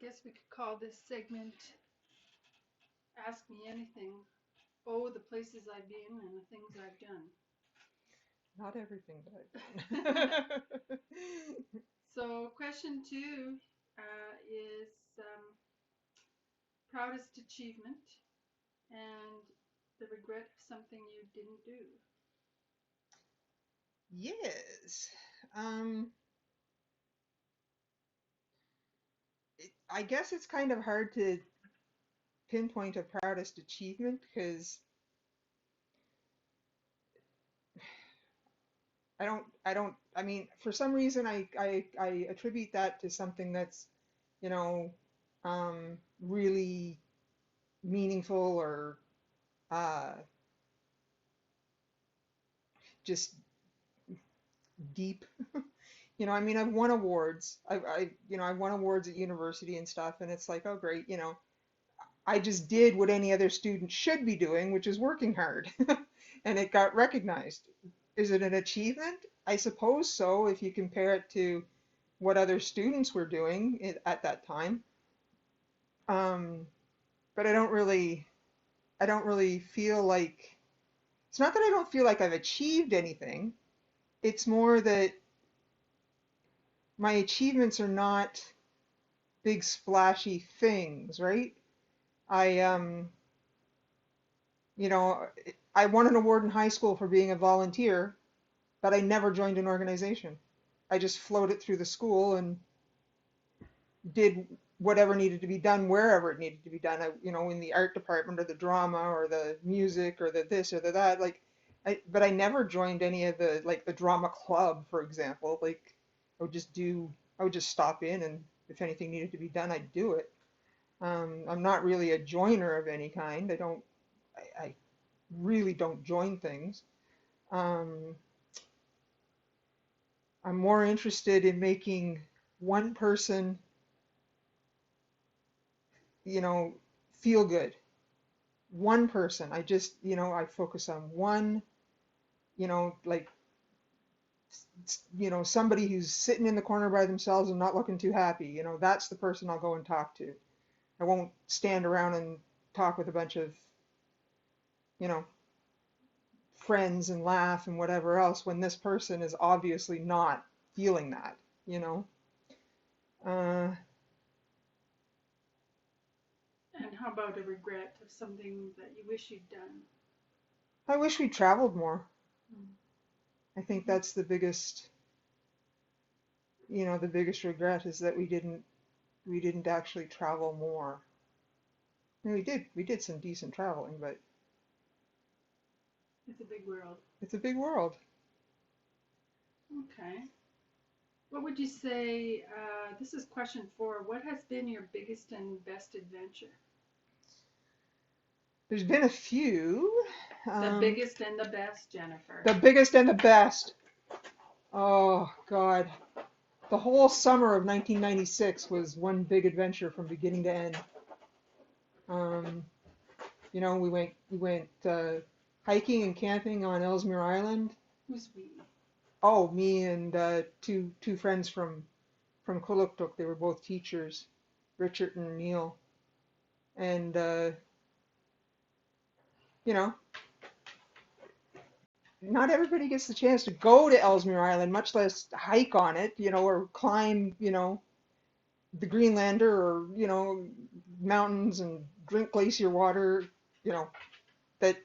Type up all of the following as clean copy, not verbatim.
guess we could call this segment Ask Me Anything. Oh, the places I've been and the things I've done. Not everything that I've done. So, question two is proudest achievement and the regret of something you didn't do. Yes. Um, I guess it's kind of hard to pinpoint a proudest achievement because I mean, for some reason, I attribute that to something that's, you know, really meaningful or uh, just deep. I mean, I've won awards. I've won awards at university and stuff, and it's like, oh, great, I just did what any other student should be doing, which is working hard, and it got recognized. Is it an achievement? I suppose so, if you compare it to what other students were doing at that time. Um, but I don't really feel like, it's not that I don't feel like I've achieved anything. It's more that my achievements are not big splashy things, right? I, you know, I won an award in high school for being a volunteer, but I never joined an organization. I just floated through the school and did whatever needed to be done wherever it needed to be done. In the art department or the drama or the music or the this or the that. But I never joined any of the drama club, for example. I would just do, I would just stop in, and if anything needed to be done, I'd do it. I'm not really a joiner of any kind. I really don't join things. Um, I'm more interested in making one person, you know, feel good. One person. I focus on one, you know, like, somebody who's sitting in the corner by themselves and not looking too happy. That's the person I'll go and talk to. I won't stand around and talk with a bunch of, you know, friends and laugh and whatever else when this person is obviously not feeling that, you know. Uh, And how about a regret of something that you wish you'd done? I wish we traveled more. I think Mm-hmm. that's the biggest regret is that we didn't actually travel more. I mean, we did some decent traveling, but It's a big world. it's a big world. Okay. What would you say? This is question four. What has been your biggest and best adventure? There's been a few. The Um, biggest and the best, Jennifer. the biggest and the best. Oh God, the whole summer of 1996 was one big adventure from beginning to end. Um, we went hiking and camping on Ellesmere Island. Who's we? Oh, me and two friends from Kuluktuk. They were both teachers, Richard and Neil. And you know, not everybody gets the chance to go to Ellesmere Island, much less hike on it, or climb, the Greenlander, or mountains, and drink glacier water, you know, that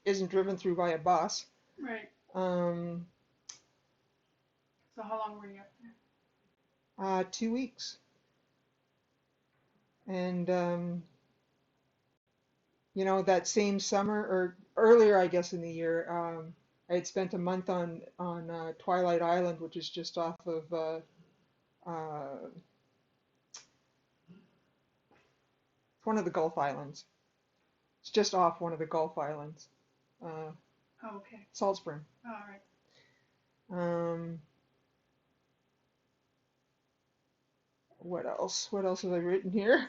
isn't driven through by a bus. Right. Um, So how long were you up 2 weeks, and that same summer or earlier, I guess, in the year, I had spent a month on Twilight Island, which is just off of one of the Gulf Islands. It's just off one of the Gulf Islands, uh, there? Oh, okay. Salt Spring. All right. Um, what else? What else have I written here?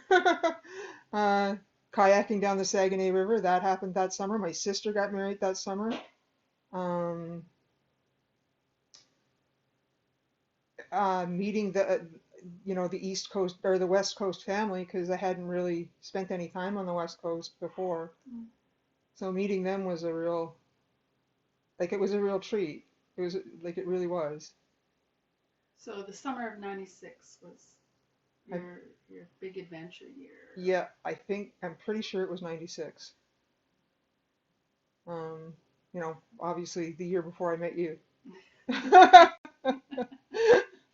uh, Kayaking down the Saguenay River. That happened that summer. My sister got married that summer. Um, meeting you know, the East Coast or the West Coast family because I hadn't really spent any time on the West Coast before. Mm. So meeting them was a real, like it was a real treat. It was like it really was. So the summer of '96 was I, your big adventure year. yeah, I'm pretty sure it was 96. Um, you know, obviously the year before I met you.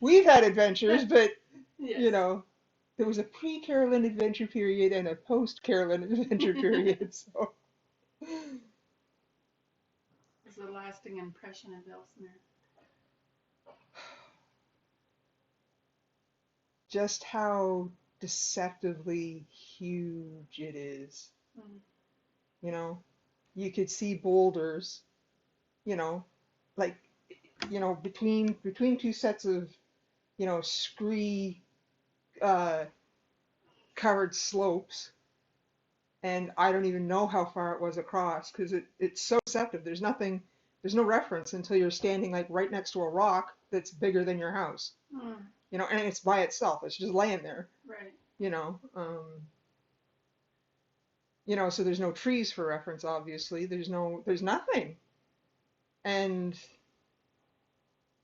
We've had adventures, but Yes. you know, there was a pre-Carolyn adventure period and a post-Carolyn adventure period. So Was a lasting impression of Ellesmere. just how deceptively huge it is. Mm. You know, you could see boulders, you know, like, you know, between two sets of, you know, scree uh, covered slopes, and I don't even know how far it was across because it's so deceptive. There's no reference until you're standing like right next to a rock that's bigger than your house, Mm. you know, and it's by itself. It's just laying there, Right. you know. You know, so there's no trees for reference, obviously. There's nothing. And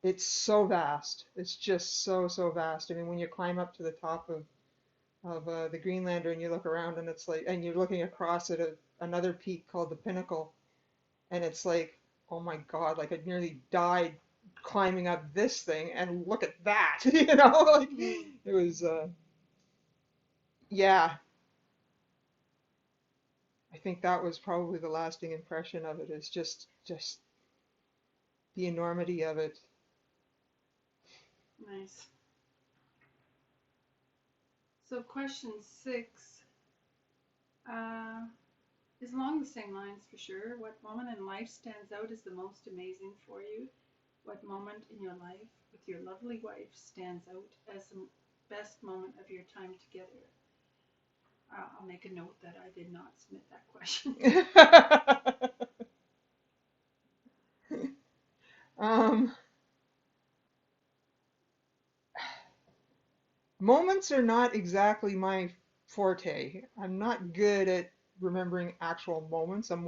it's so vast. It's just so vast. I mean, when you climb up to the top of the Greenlander and you look around and it's like, and you're looking across at another peak called the Pinnacle, and it's like, oh my God, like I nearly died climbing up this thing, and look at that, you know, like Mm. it was, yeah, I think that was probably the lasting impression of it is just the enormity of it. Nice. So question 6 uh, is along the same lines for sure. What moment in life stands out as the most amazing for you? What moment in your life with your lovely wife stands out as the best moment of your time together? I'll make a note that I did not submit that question. um, Moments are not exactly my forte. I'm not good at remembering actual moments. I'm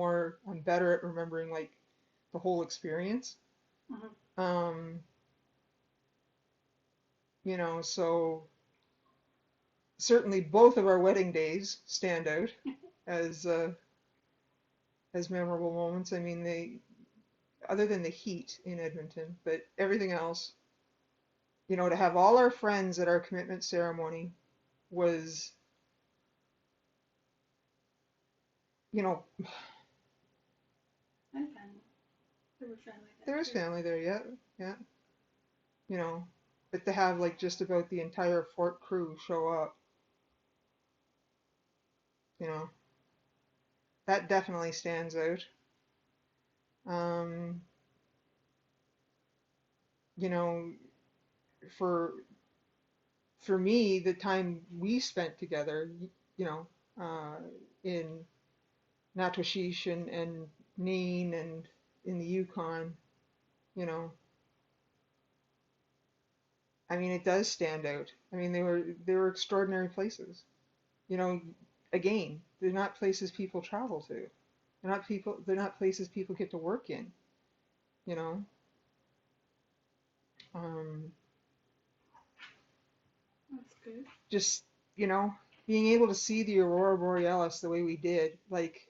better at remembering like the whole experience. Mhm. Um, you know, so certainly both of our wedding days stand out as uh, as memorable moments. I mean, they other than the heat in Edmonton, but everything else, you know, to have all our friends at our commitment ceremony was, you know, And family. There were family there there was too. family there, yeah, yeah, you know, but to have like just about the entire Fort crew show up, you know, that definitely stands out. Um, you know, for for me, the time we spent together, you know, in Natwashish and Neen and in the Yukon, you know, I mean, it does stand out. I mean, they were extraordinary places. You know, again, they're not places people travel to. They're not places people get to work in, you know. Um, That's good. just, you know, being able to see the aurora borealis the way we did, like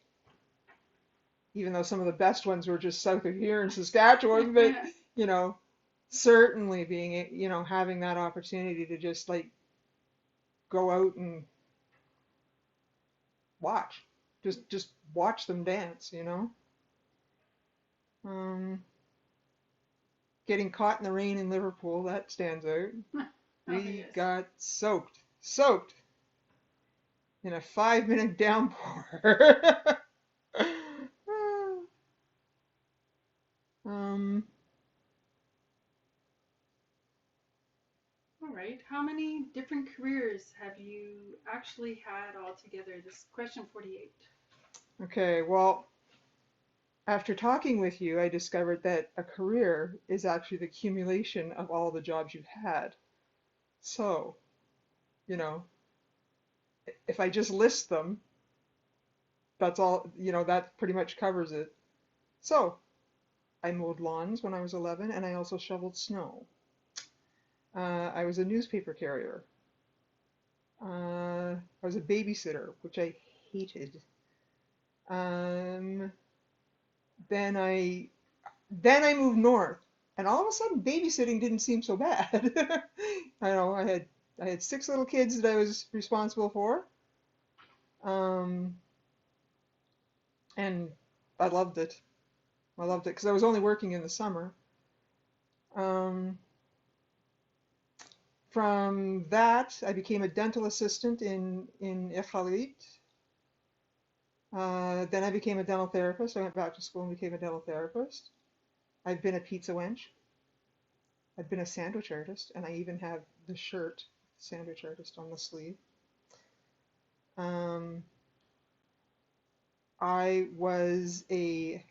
even though some of the best ones were just south of here in Saskatchewan, but you know, certainly you know, having that opportunity to just like go out and watch, just watch them dance, you know. Um, Getting caught in the rain in Liverpool, that stands out. Oh, We yes. got soaked in a 5 minute downpour. um, All right. How many different careers have you actually had altogether? This is question 48. okay, well, after talking with you, I discovered that a career is actually the accumulation of all the jobs you've had. So, you know, if I just list them, that's all, that pretty much covers it. So, I mowed lawns when I was 11, and I also shoveled snow. I was a newspaper carrier. I was a babysitter, which I hated. Um, then I then I moved north, and all of a sudden babysitting didn't seem so bad. I know I had six little kids that I was responsible for, um, and I loved it. I loved it because I was only working in the summer. Um, from that, I became a dental assistant in Iqaluit. Then I became a dental therapist. I went back to school and became a dental therapist. I've been a pizza wench. I've been a sandwich artist, and I even have the shirt, sandwich artist, on the sleeve. Um, I was a,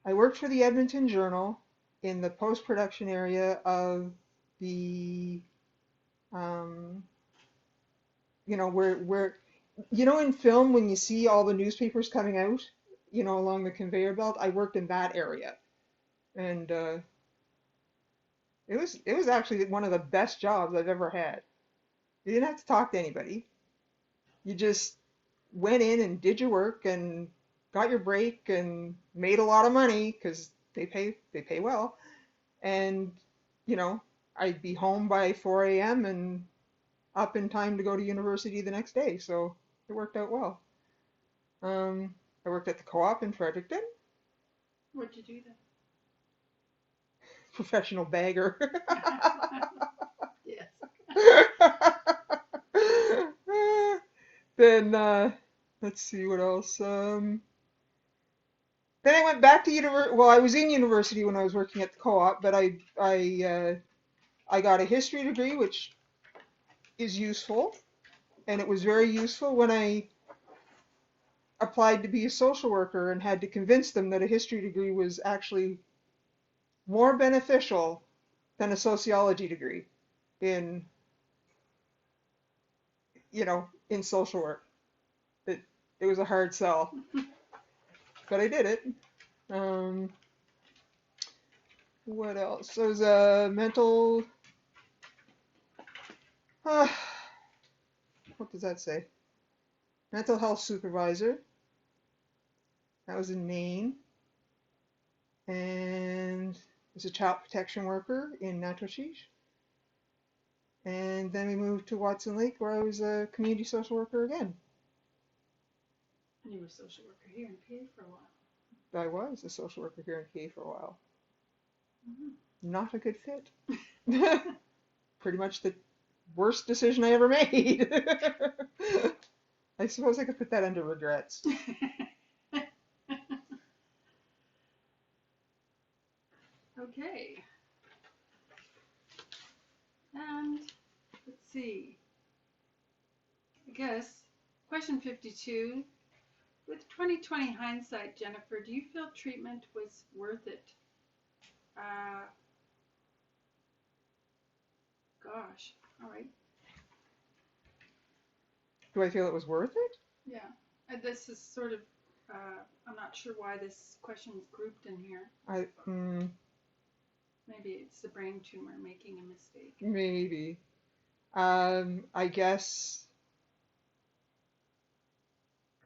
I worked for the Edmonton Journal in the post-production area of the, um, where, in film when you see all the newspapers coming out, along the conveyor belt, I worked in that area, and it was actually one of the best jobs I've ever had. You didn't have to talk to anybody. You just went in and did your work and got your break and made a lot of money because they pay well. And you know, I'd be home by 4 a.m. and up in time to go to university the next day. So it worked out well. I worked at the co-op in Fredericton, What'd you do professional bagger. then? Yes. Then let's see what else. Then I went back to university. Well, I was in university when I was working at the co-op, but I got a history degree, which is useful, and it was very useful when I applied to be a social worker and had to convince them that a history degree was actually more beneficial than a sociology degree in, in social work. It was a hard sell, but I did it. Um, what else? I was a mental, uh, what does that say? Mental health supervisor. That was in Maine. And was a child protection worker in Natchitoches. And then we moved to Watson Lake, where I was a community social worker again. And you were a social worker here in PA for a while. I was a social worker here in PA for a while. Mm-hmm. Not a good fit. Pretty much the worst decision I ever made. I suppose I could put that under regrets. Okay. And let's see. I guess question 52. With 2020 hindsight, Jennifer, do you feel treatment was worth it? Uh, Gosh. All right. Do I feel it was worth it? Yeah. This is sort of, I'm not sure why this question is grouped in here. Maybe it's the brain tumor making a mistake. Maybe. I guess.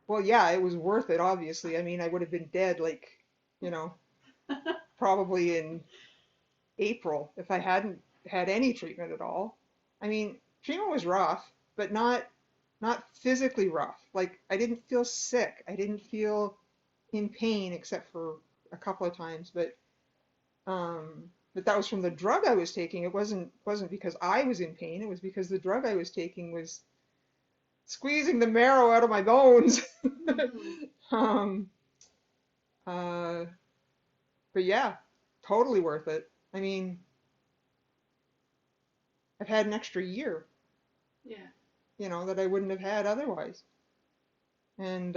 Well, yeah, it was worth it, obviously. I mean, I would have been dead, like, you know, probably in April if I hadn't had any treatment at all. I mean, treatment was rough, but not physically rough. Like, I didn't feel sick. I didn't feel in pain except for a couple of times, but that was from the drug I was taking. It wasn't because I was in pain. It was because the drug I was taking was squeezing the marrow out of my bones. Mm-hmm. um, uh, but yeah, totally worth it. I mean, I've had an extra year, Yeah. that I wouldn't have had otherwise. And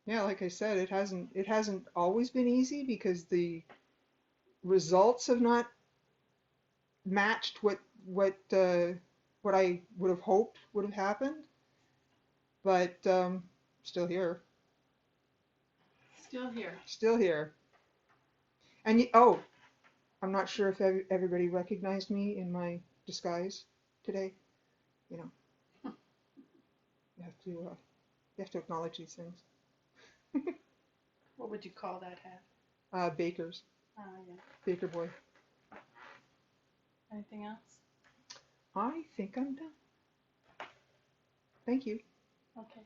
yeah, like I said, it hasn't always been easy because the results have not matched what I would have hoped would have happened, but still here, Still here. still here. And oh, I'm not sure if everybody recognized me in my disguise today. You know, you have to you have to acknowledge these things. What would you call that hat? Bakers, Ah, yeah. Baker boy. Anything else? I think I'm done. Thank you. Okay.